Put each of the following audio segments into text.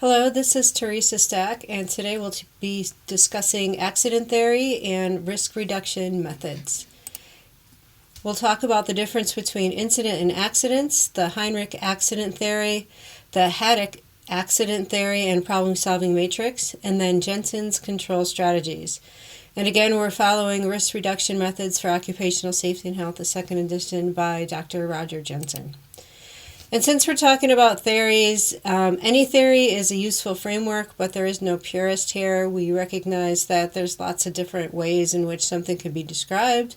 Hello, this is Teresa Stack, and today we'll be discussing accident theory and risk reduction methods. We'll talk about the difference between incident and accidents, the Heinrich accident theory, the Haddock accident theory and problem-solving matrix, and then Jensen's control strategies. And again, we're following Risk Reduction Methods for Occupational Safety and Health, the second edition by Dr. Roger Jensen. And since we're talking about theories, any theory is a useful framework, but there is no purist here. We recognize that there's lots of different ways in which something can be described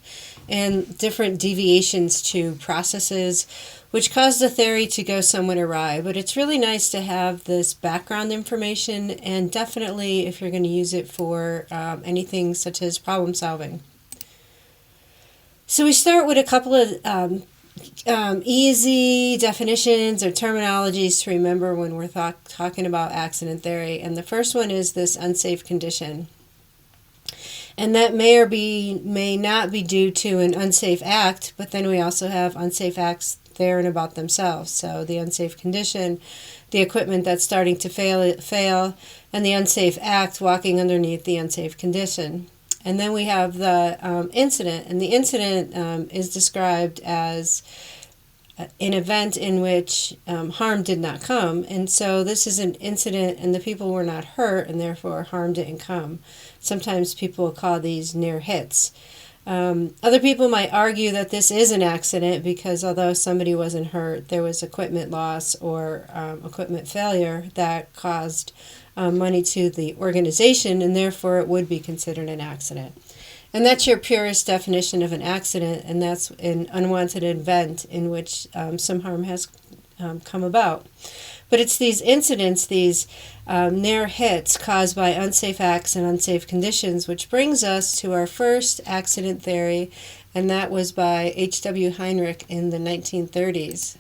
and different deviations to processes, which cause the theory to go somewhat awry. But it's really nice to have this background information, and definitely if you're going to use it for anything such as problem solving. So we start with a couple of easy definitions or terminologies to remember when we're talking about accident theory. And the first one is this unsafe condition. And that may not be due to an unsafe act, but then we also have unsafe acts there and about themselves. So the unsafe condition, the equipment that's starting to fail, and the unsafe act walking underneath the unsafe condition. And then we have the incident, and the incident is described as an event in which harm did not come. And so this is an incident and the people were not hurt, and therefore harm didn't come. Sometimes people call these near hits. Other people might argue that this is an accident because although somebody wasn't hurt, there was equipment loss or equipment failure that caused money to the organization, and therefore it would be considered an accident. And that's your purest definition of an accident, and that's an unwanted event in which some harm has come about. But it's these incidents, these near hits caused by unsafe acts and unsafe conditions, which brings us to our first accident theory, and that was by H.W. Heinrich in the 1930s.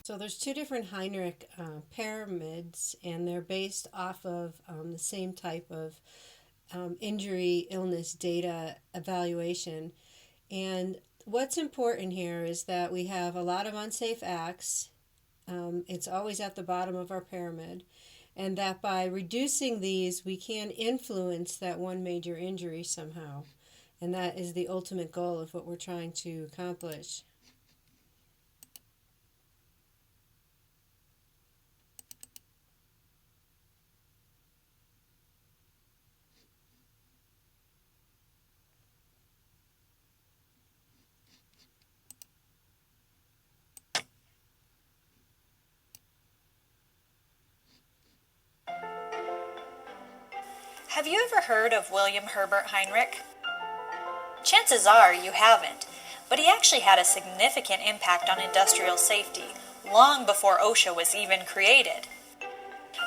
So there's two different Heinrich pyramids, and they're based off of the same type of injury, illness, data evaluation. And what's important here is that we have a lot of unsafe acts. It's always at the bottom of our pyramid. And that by reducing these, we can influence that one major injury somehow. And that is the ultimate goal of what we're trying to accomplish. Have you ever heard of William Herbert Heinrich? Chances are you haven't, but he actually had a significant impact on industrial safety long before OSHA was even created.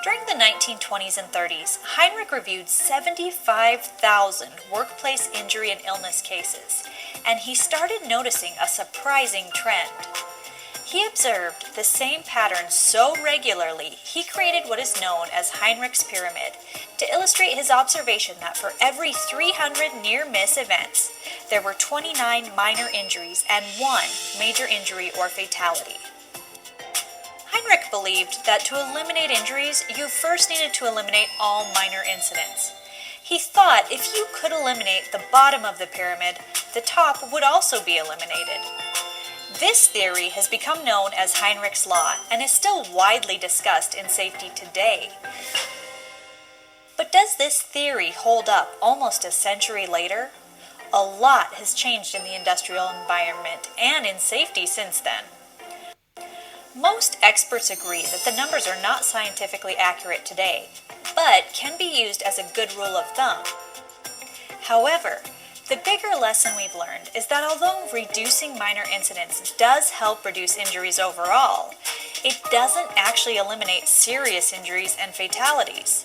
During the 1920s and 30s, Heinrich reviewed 75,000 workplace injury and illness cases, and he started noticing a surprising trend. He observed the same pattern so regularly, he created what is known as Heinrich's Pyramid to illustrate his observation that for every 300 near-miss events, there were 29 minor injuries and 1 major injury or fatality. Heinrich believed that to eliminate injuries, you first needed to eliminate all minor incidents. He thought if you could eliminate the bottom of the pyramid, the top would also be eliminated. This theory has become known as Heinrich's Law and is still widely discussed in safety today. But does this theory hold up almost a century later? A lot has changed in the industrial environment and in safety since then. Most experts agree that the numbers are not scientifically accurate today, but can be used as a good rule of thumb. However, the bigger lesson we've learned is that although reducing minor incidents does help reduce injuries overall, it doesn't actually eliminate serious injuries and fatalities.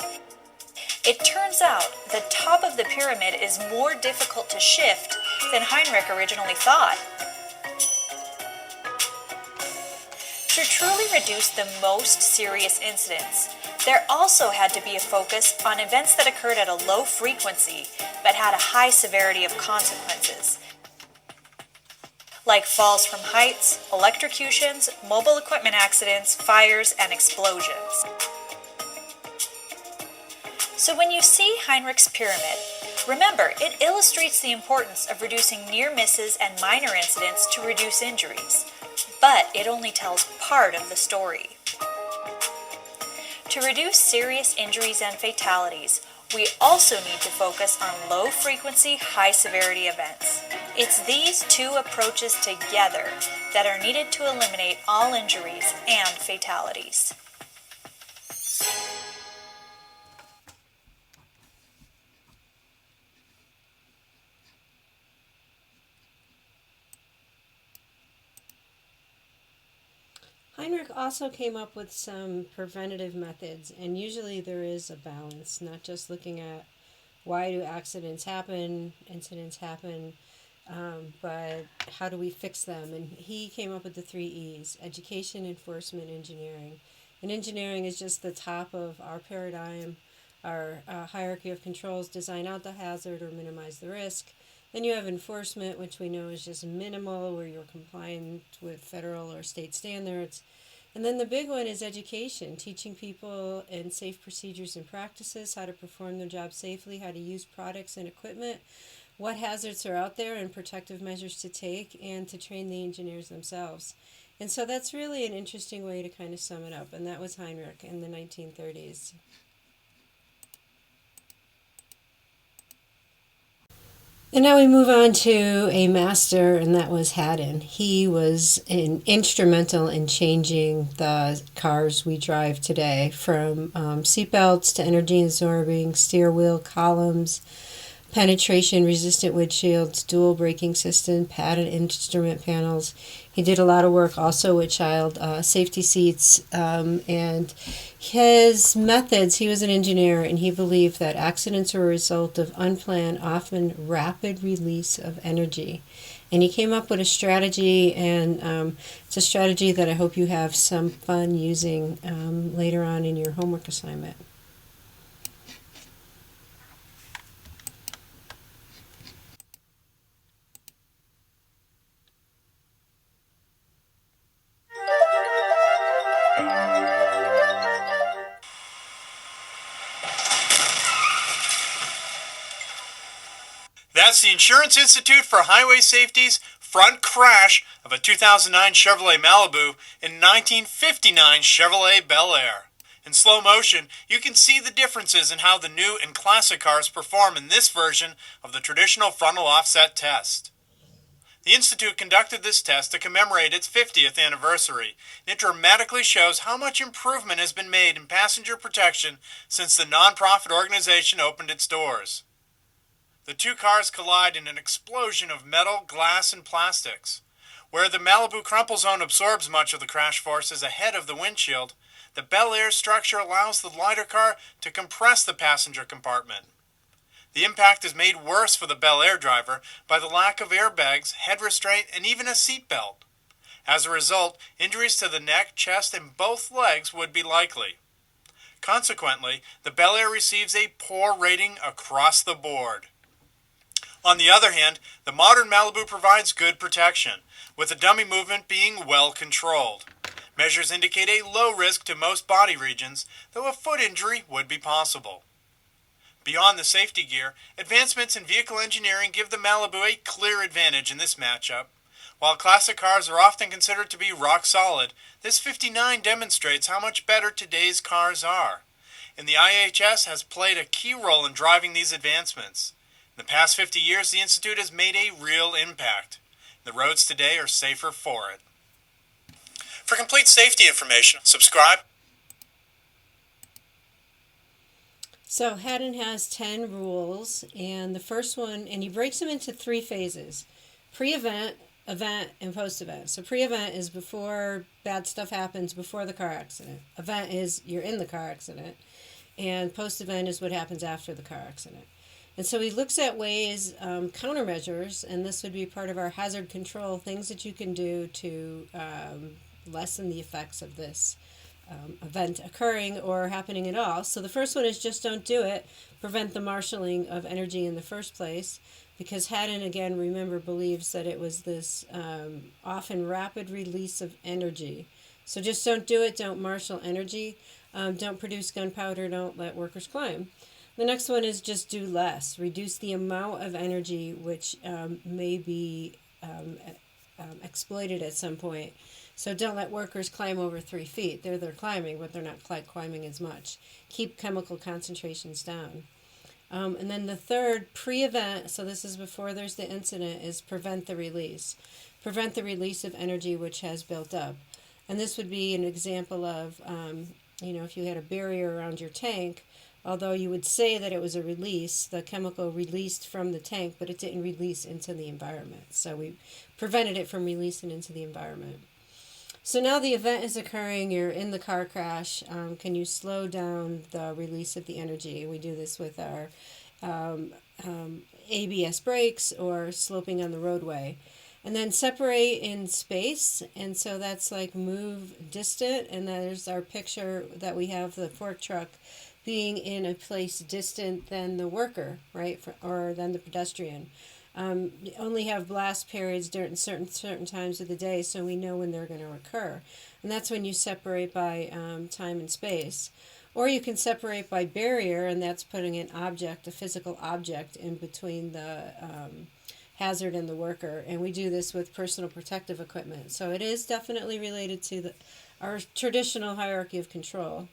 It turns out the top of the pyramid is more difficult to shift than Heinrich originally thought. To truly reduce the most serious incidents, there also had to be a focus on events that occurred at a low frequency but had a high severity of consequences, like falls from heights, electrocutions, mobile equipment accidents, fires, and explosions. So when you see Heinrich's pyramid, remember it illustrates the importance of reducing near misses and minor incidents to reduce injuries, but it only tells part of the story. To reduce serious injuries and fatalities, we also need to focus on low-frequency, high-severity events. It's these two approaches together that are needed to eliminate all injuries and fatalities. Heinrich also came up with some preventative methods, and usually there is a balance, not just looking at why do accidents happen, incidents happen, but how do we fix them? And he came up with the 3 E's: education, enforcement, engineering. And engineering is just the top of our paradigm, our hierarchy of controls: design out the hazard or minimize the risk. Then you have enforcement, which we know is just minimal, where you're compliant with federal or state standards. And then the big one is education, teaching people in safe procedures and practices, how to perform their job safely, how to use products and equipment, what hazards are out there and protective measures to take, and to train the engineers themselves. And so that's really an interesting way to kind of sum it up. And that was Heinrich in the 1930s. And now we move on to a master, and that was Haddon. He was instrumental in changing the cars we drive today, from seatbelts to energy absorbing steer wheel columns, penetration resistant windshields, dual braking system, padded instrument panels. He did a lot of work also with child safety seats, and his methods, he was an engineer, and he believed that accidents were a result of unplanned, often rapid release of energy. And he came up with a strategy, and it's a strategy that I hope you have some fun using later on in your homework assignment. That's the Insurance Institute for Highway Safety's front crash of a 2009 Chevrolet Malibu and 1959 Chevrolet Bel Air. In slow motion, you can see the differences in how the new and classic cars perform in this version of the traditional frontal offset test. The Institute conducted this test to commemorate its 50th anniversary, and it dramatically shows how much improvement has been made in passenger protection since the nonprofit organization opened its doors. The two cars collide in an explosion of metal, glass, and plastics. Where the Malibu crumple zone absorbs much of the crash forces ahead of the windshield, the Bel Air structure allows the lighter car to compress the passenger compartment. The impact is made worse for the Bel Air driver by the lack of airbags, head restraint, and even a seat belt. As a result, injuries to the neck, chest, and both legs would be likely. Consequently, the Bel Air receives a poor rating across the board. On the other hand, the modern Malibu provides good protection, with the dummy movement being well controlled. Measures indicate a low risk to most body regions, though a foot injury would be possible. Beyond the safety gear, advancements in vehicle engineering give the Malibu a clear advantage in this matchup. While classic cars are often considered to be rock solid, this 59 demonstrates how much better today's cars are. And the IHS has played a key role in driving these advancements. In the past 50 years, the Institute has made a real impact. The roads today are safer for it. For complete safety information, subscribe. So Haddon has 10 rules, and the first one, and he breaks them into 3 phases: pre-event, event, and post-event. So pre-event is before bad stuff happens, before the car accident. Event is you're in the car accident, and post-event is what happens after the car accident. And so he looks at ways, countermeasures, and this would be part of our hazard control, things that you can do to lessen the effects of this event occurring or happening at all. So the first one is just don't do it. Prevent the marshaling of energy in the first place, because Haddon, again, remember, believes that it was this often rapid release of energy. So just don't do it. Don't marshal energy. Don't produce gunpowder. Don't let workers climb. The next one is just do less. Reduce the amount of energy which may be exploited at some point. So don't let workers climb over 3 feet. They're climbing, but they're not climbing as much. Keep chemical concentrations down. And then the third, pre-event, so this is before there's the incident, is prevent the release. Prevent the release of energy which has built up. And this would be an example of, if you had a barrier around your tank, although you would say that it was a release, the chemical released from the tank, but it didn't release into the environment. So we prevented it from releasing into the environment. So now the event is occurring, you're in the car crash. Can you slow down the release of the energy? We do this with our ABS brakes or sloping on the roadway. And then separate in space, and so that's like move distant, and there's our picture that we have the fork truck being in a place distant than the worker, right, or than the pedestrian. You only have blast periods during certain times of the day, so we know when they're going to occur. And that's when you separate by time and space. Or you can separate by barrier, and that's putting an object, a physical object, in between the hazard and the worker. And we do this with personal protective equipment. So it is definitely related to our traditional hierarchy of control.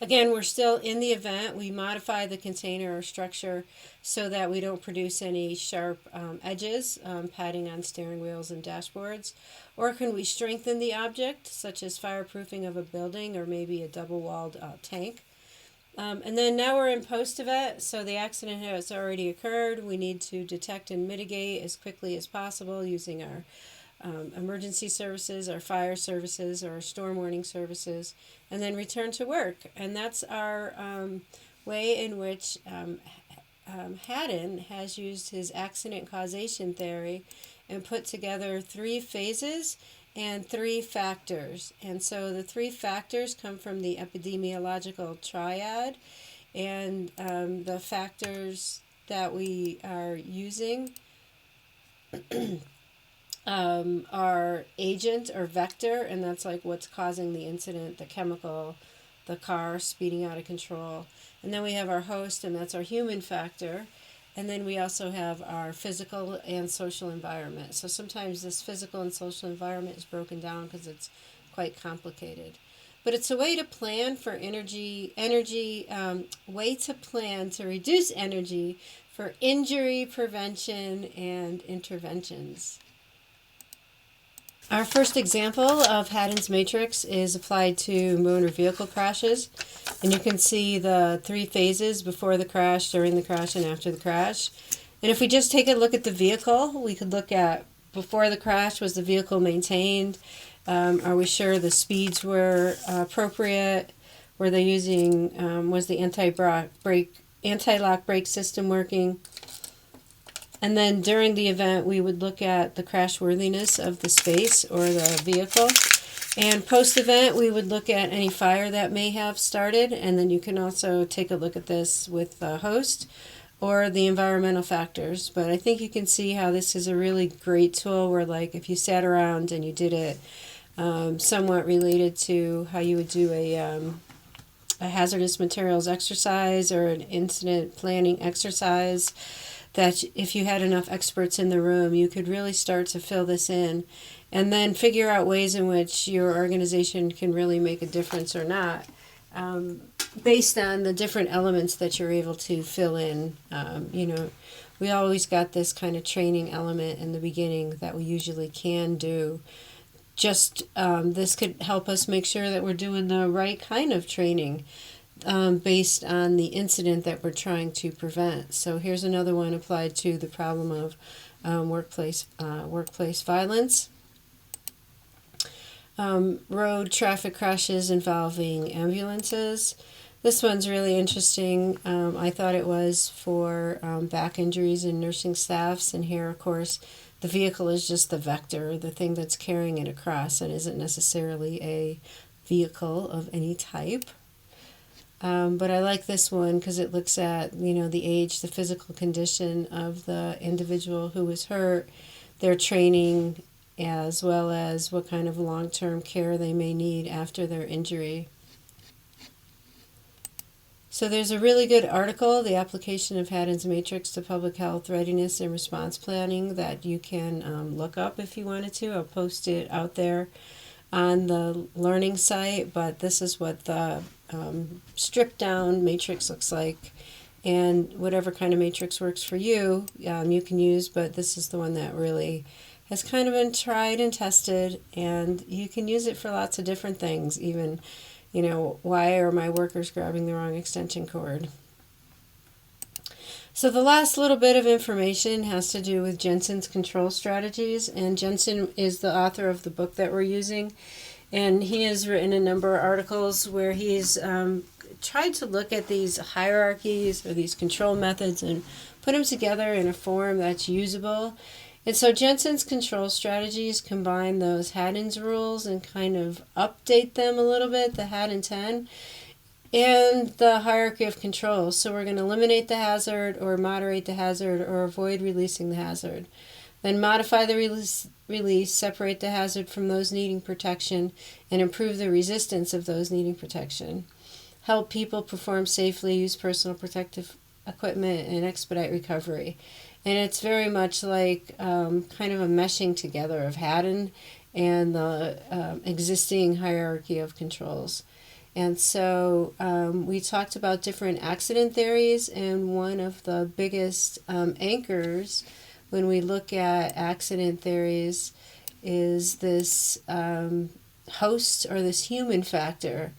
Again, we're still in the event. We modify the container or structure so that we don't produce any sharp edges, padding on steering wheels and dashboards. Or can we strengthen the object, such as fireproofing of a building or maybe a double-walled tank? And then now we're in post-event, so the accident has already occurred. We need to detect and mitigate as quickly as possible using our emergency services, our fire services, or our storm warning services, and then return to work. And that's our way in which Haddon has used his accident causation theory and put together 3 phases and 3 factors. And so the 3 factors come from the epidemiological triad, and the factors that we are using are agent or vector, and that's like what's causing the incident, the chemical, the car speeding out of control. And then we have our host, and that's our human factor. And then we also have our physical and social environment. So sometimes this physical and social environment is broken down because it's quite complicated. But it's a way to plan for way to plan to reduce energy for injury prevention and interventions. Our first example of Haddon's matrix is applied to motor vehicle crashes. And you can see the 3 phases: before the crash, during the crash, and after the crash. And if we just take a look at the vehicle, we could look at before the crash, was the vehicle maintained? Are we sure the speeds were appropriate? Were they using, was the anti-lock brake system working? And then during the event, we would look at the crashworthiness of the space or the vehicle. And post-event, we would look at any fire that may have started. And then you can also take a look at this with the host or the environmental factors. But I think you can see how this is a really great tool where, like, if you sat around and you did it somewhat related to how you would do a hazardous materials exercise or an incident planning exercise, that if you had enough experts in the room, you could really start to fill this in and then figure out ways in which your organization can really make a difference or not, based on the different elements that you're able to fill in. We always got this kind of training element in the beginning that we usually can do. Just this could help us make sure that we're doing the right kind of training based on the incident that we're trying to prevent. So here's another one applied to the problem of workplace violence. Road traffic crashes involving ambulances. This one's really interesting. I thought it was for back injuries in nursing staffs, and here, of course, the vehicle is just the vector, the thing that's carrying it across, and isn't necessarily a vehicle of any type. But I like this one because it looks at, the age, the physical condition of the individual who was hurt, their training, as well as what kind of long-term care they may need after their injury. So there's a really good article, The Application of Haddon's Matrix to Public Health Readiness and Response Planning, that you can look up if you wanted to. I'll post it out there on the learning site, but this is what the stripped down matrix looks like. And whatever kind of matrix works for you, you can use, but this is the one that really has kind of been tried and tested, and you can use it for lots of different things, even, why are my workers grabbing the wrong extension cord? So the last little bit of information has to do with Jensen's control strategies, and Jensen is the author of the book that we're using, and he has written a number of articles where he's tried to look at these hierarchies or these control methods and put them together in a form that's usable. And so Jensen's control strategies combine those Haddon's rules and kind of update them a little bit, the Haddon 10, and the hierarchy of control. So we're going to eliminate the hazard or moderate the hazard or avoid releasing the hazard. Then modify the release, separate the hazard from those needing protection, and improve the resistance of those needing protection. Help people perform safely, use personal protective equipment, and expedite recovery. And it's very much like kind of a meshing together of Haddon and the existing hierarchy of controls. And so we talked about different accident theories, and one of the biggest anchors when we look at accident theories is this host or this human factor.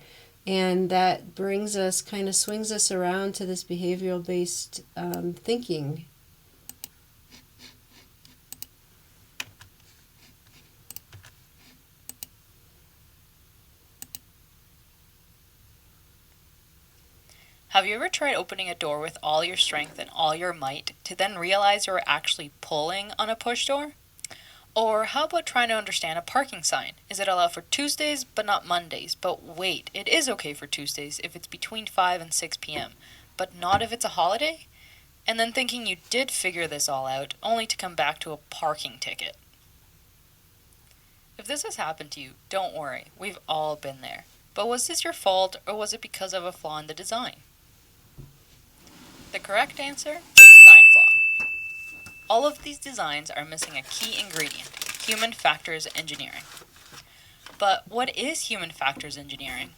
And that brings us, kind of swings us around to this behavioral-based thinking. Have you ever tried opening a door with all your strength and all your might to then realize you were actually pulling on a push door? Or how about trying to understand a parking sign? Is it allowed for Tuesdays but not Mondays? But wait, it is okay for Tuesdays if it's between 5 and 6 p.m., but not if it's a holiday? And then thinking you did figure this all out, only to come back to a parking ticket. If this has happened to you, don't worry, we've all been there. But was this your fault, or was it because of a flaw in the design? The correct answer? Design flaw. All of these designs are missing a key ingredient, human factors engineering. But what is human factors engineering?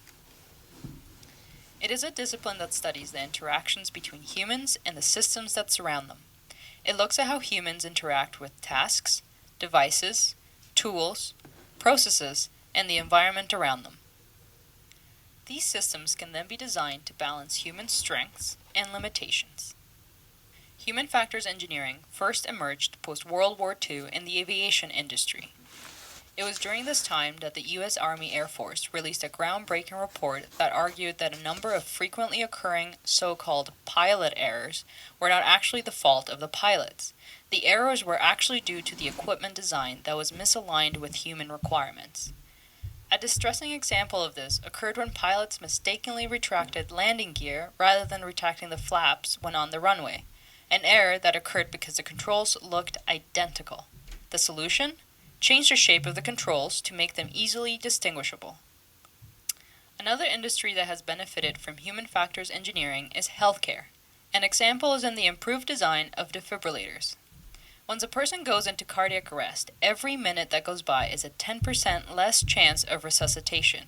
It is a discipline that studies the interactions between humans and the systems that surround them. It looks at how humans interact with tasks, devices, tools, processes, and the environment around them. These systems can then be designed to balance human strengths and limitations. Human factors engineering first emerged post-World War II in the aviation industry. It was during this time that the U.S. Army Air Force released a groundbreaking report that argued that a number of frequently occurring so-called pilot errors were not actually the fault of the pilots. The errors were actually due to the equipment design that was misaligned with human requirements. A distressing example of this occurred when pilots mistakenly retracted landing gear rather than retracting the flaps when on the runway, an error that occurred because the controls looked identical. The solution? Change the shape of the controls to make them easily distinguishable. Another industry that has benefited from human factors engineering is healthcare. An example is in the improved design of defibrillators. Once a person goes into cardiac arrest, every minute that goes by is a 10% less chance of resuscitation.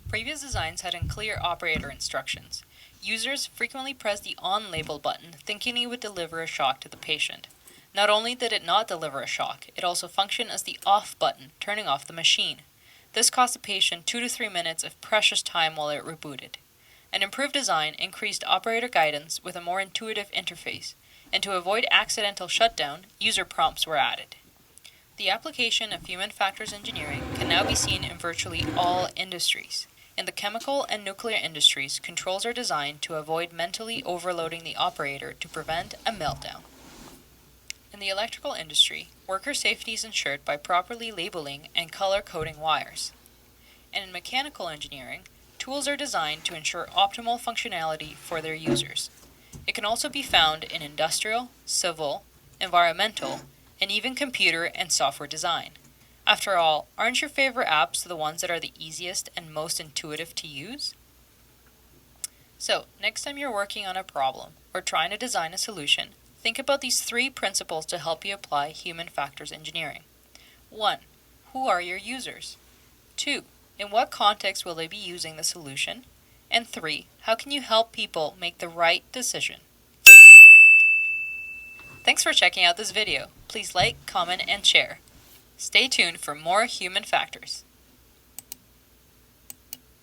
Previous designs had unclear operator instructions. Users frequently pressed the on label button thinking it would deliver a shock to the patient. Not only did it not deliver a shock, it also functioned as the off button, turning off the machine. This cost the patient 2 to 3 minutes of precious time while it rebooted. An improved design increased operator guidance with a more intuitive interface, and to avoid accidental shutdown, user prompts were added. The application of human factors engineering can now be seen in virtually all industries. In the chemical and nuclear industries, controls are designed to avoid mentally overloading the operator to prevent a meltdown. In the electrical industry, worker safety is ensured by properly labeling and color-coding wires. And in mechanical engineering, tools are designed to ensure optimal functionality for their users. It can also be found in industrial, civil, environmental, and even computer and software design. After all, aren't your favorite apps the ones that are the easiest and most intuitive to use? So, next time you're working on a problem or trying to design a solution, think about these 3 principles to help you apply human factors engineering. 1. Who are your users? 2. In what context will they be using the solution? And 3. How can you help people make the right decision? Thanks for checking out this video. Please like, comment, and share. Stay tuned for more human factors.